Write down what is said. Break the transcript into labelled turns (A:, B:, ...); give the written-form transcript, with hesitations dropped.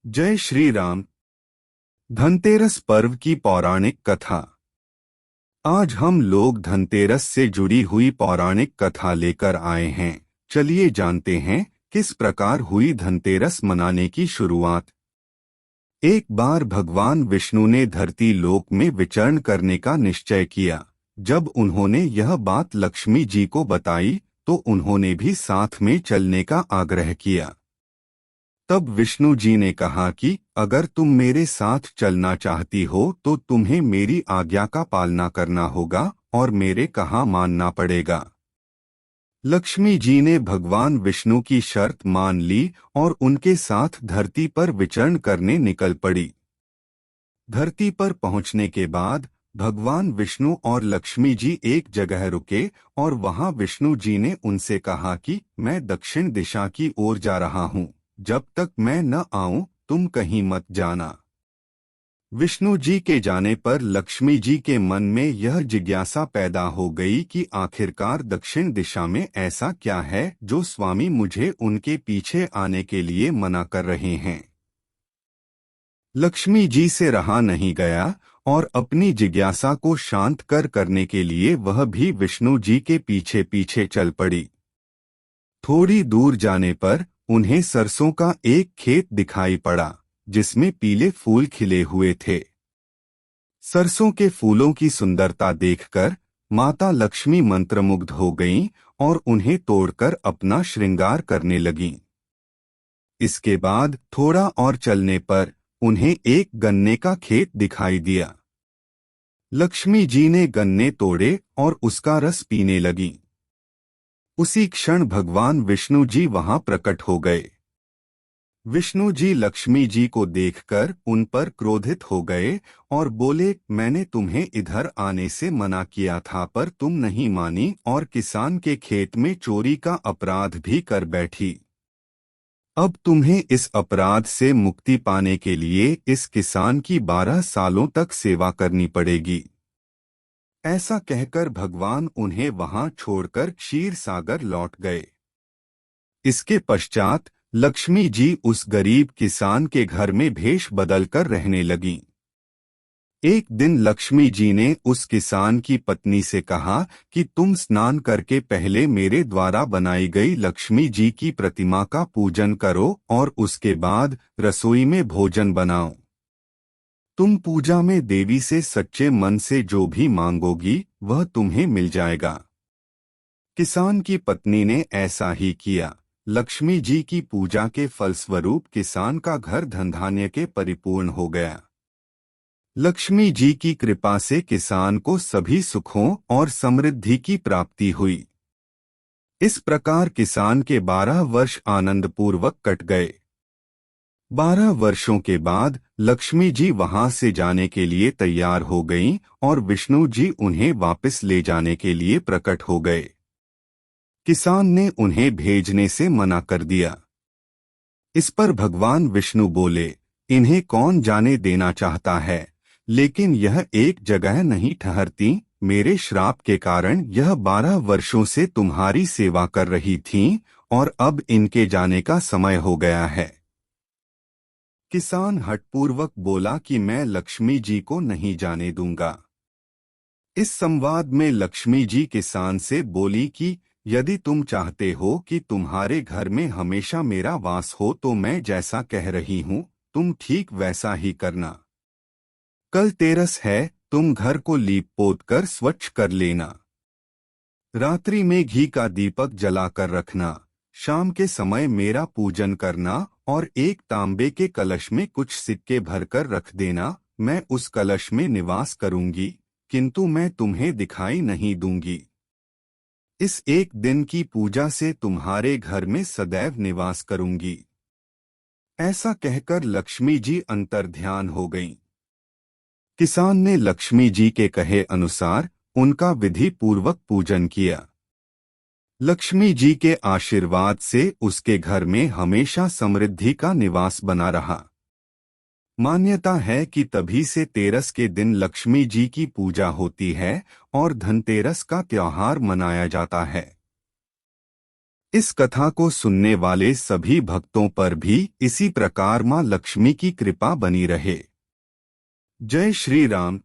A: जय श्री राम। धनतेरस पर्व की पौराणिक कथा। आज हम लोग धनतेरस से जुड़ी हुई पौराणिक कथा लेकर आए हैं। चलिए जानते हैं किस प्रकार हुई धनतेरस मनाने की शुरुआत। एक बार भगवान विष्णु ने धरती लोक में विचरण करने का निश्चय किया। जब उन्होंने यह बात लक्ष्मी जी को बताई तो उन्होंने भी साथ में चलने का आग्रह किया। तब विष्णु जी ने कहा कि अगर तुम मेरे साथ चलना चाहती हो तो तुम्हें मेरी आज्ञा का पालना करना होगा और मेरे कहा मानना पड़ेगा। लक्ष्मी जी ने भगवान विष्णु की शर्त मान ली और उनके साथ धरती पर विचरण करने निकल पड़ी। धरती पर पहुंचने के बाद भगवान विष्णु और लक्ष्मी जी एक जगह रुके और वहां विष्णु जी ने उनसे कहा कि मैं दक्षिण दिशा की ओर जा रहा हूं, जब तक मैं न आऊं तुम कहीं मत जाना। विष्णु जी के जाने पर लक्ष्मी जी के मन में यह जिज्ञासा पैदा हो गई कि आखिरकार दक्षिण दिशा में ऐसा क्या है जो स्वामी मुझे उनके पीछे आने के लिए मना कर रहे हैं। लक्ष्मी जी से रहा नहीं गया और अपनी जिज्ञासा को शांत करने के लिए वह भी विष्णु जी के पीछे पीछे चल पड़ी। थोड़ी दूर जाने पर उन्हें सरसों का एक खेत दिखाई पड़ा जिसमें पीले फूल खिले हुए थे। सरसों के फूलों की सुंदरता देखकर माता लक्ष्मी मंत्रमुग्ध हो गईं और उन्हें तोड़कर अपना श्रृंगार करने लगीं। इसके बाद थोड़ा और चलने पर उन्हें एक गन्ने का खेत दिखाई दिया। लक्ष्मी जी ने गन्ने तोड़े और उसका रस पीने लगीं। उसी क्षण भगवान विष्णु जी वहां प्रकट हो गए। विष्णु जी लक्ष्मी जी को देखकर उन पर क्रोधित हो गए और बोले, मैंने तुम्हें इधर आने से मना किया था पर तुम नहीं मानी और किसान के खेत में चोरी का अपराध भी कर बैठी। अब तुम्हें इस अपराध से मुक्ति पाने के लिए इस किसान की 12 सालों तक सेवा करनी पड़ेगी। ऐसा कहकर भगवान उन्हें वहां छोड़कर क्षीर सागर लौट गए। इसके पश्चात लक्ष्मी जी उस गरीब किसान के घर में भेष बदलकर रहने लगीं। एक दिन लक्ष्मी जी ने उस किसान की पत्नी से कहा कि तुम स्नान करके पहले मेरे द्वारा बनाई गई लक्ष्मी जी की प्रतिमा का पूजन करो और उसके बाद रसोई में भोजन बनाओ। तुम पूजा में देवी से सच्चे मन से जो भी मांगोगी वह तुम्हें मिल जाएगा। किसान की पत्नी ने ऐसा ही किया। लक्ष्मी जी की पूजा के फलस्वरूप किसान का घर धन धान्य के परिपूर्ण हो गया। लक्ष्मी जी की कृपा से किसान को सभी सुखों और समृद्धि की प्राप्ति हुई। इस प्रकार किसान के 12 वर्ष आनंदपूर्वक कट गए। 12 वर्षों के बाद लक्ष्मी जी वहां से जाने के लिए तैयार हो गईं और विष्णु जी उन्हें वापस ले जाने के लिए प्रकट हो गए। किसान ने उन्हें भेजने से मना कर दिया। इस पर भगवान विष्णु बोले, इन्हें कौन जाने देना चाहता है, लेकिन यह एक जगह नहीं ठहरती। मेरे श्राप के कारण यह 12 वर्षों से तुम्हारी सेवा कर रही थीं और अब इनके जाने का समय हो गया है। किसान हठपूर्वक बोला कि मैं लक्ष्मी जी को नहीं जाने दूंगा। इस संवाद में लक्ष्मी जी किसान से बोली कि यदि तुम चाहते हो कि तुम्हारे घर में हमेशा मेरा वास हो तो मैं जैसा कह रही हूं तुम ठीक वैसा ही करना। कल तेरस है, तुम घर को लीप पोत कर स्वच्छ कर लेना। रात्रि में घी का दीपक जलाकर रखना। शाम के समय मेरा पूजन करना और एक तांबे के कलश में कुछ सिक्के भरकर रख देना। मैं उस कलश में निवास करूंगी, किंतु मैं तुम्हें दिखाई नहीं दूंगी। इस एक दिन की पूजा से तुम्हारे घर में सदैव निवास करूंगी। ऐसा कहकर लक्ष्मी जी अंतर्ध्यान हो गईं। किसान ने लक्ष्मी जी के कहे अनुसार उनका विधि पूर्वक पूजन किया। लक्ष्मी जी के आशीर्वाद से उसके घर में हमेशा समृद्धि का निवास बना रहा। मान्यता है कि तभी से तेरस के दिन लक्ष्मी जी की पूजा होती है और धनतेरस का त्योहार मनाया जाता है। इस कथा को सुनने वाले सभी भक्तों पर भी इसी प्रकार मां लक्ष्मी की कृपा बनी रहे। जय श्री राम।